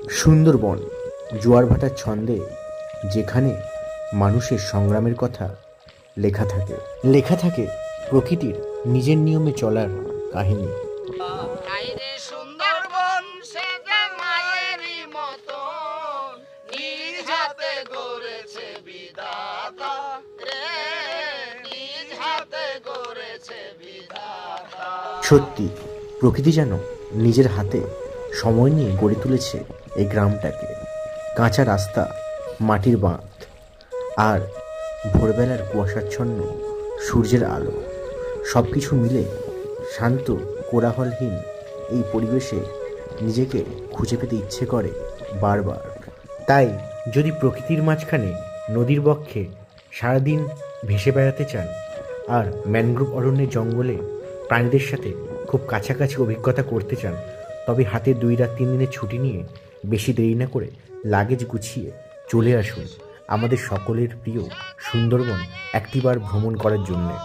সুন্দরবন জোয়ার ভাটার ছন্দে, যেখানে মানুষের সংগ্রামের কথা লেখা থাকে প্রকৃতির নিজের নিয়মে চলার কাহিনী। হায়রে সুন্দরবন সে যে মায়েরই মতন নিজ হাতে গড়েছে বিধাতা রে, নিজ হাতে গড়েছে বিধাতা। সত্যি, প্রকৃতি যেন নিজের হাতে সময় নিয়ে গড়ে তুলেছে এই গ্রামটাকে। কাঁচা রাস্তা, মাটির বাঁধ, আর ভোরবেলার কুয়াশাচ্ছন্ন সূর্যের আলো, সব কিছু মিলে শান্ত কোলাহলহীন এই পরিবেশে নিজেকে খুঁজে পেতে ইচ্ছে করে বারবার। তাই যদি প্রকৃতির মাঝখানে নদীর বক্ষে সারাদিন ভেসে বেড়াতে চান আর ম্যানগ্রোভ অরণ্যের জঙ্গলে প্রাণীদের সাথে খুব কাছাকাছি অভিজ্ঞতা করতে চান, তবে হাতে 2 রাত 3 দিনের ছুটি নিয়ে বেশি দেরি না করে লাগেজ গুছিয়ে চলে আসুন আমাদের সকলের প্রিয় সুন্দরবন একটিবার ভ্রমণ করার জন্যে।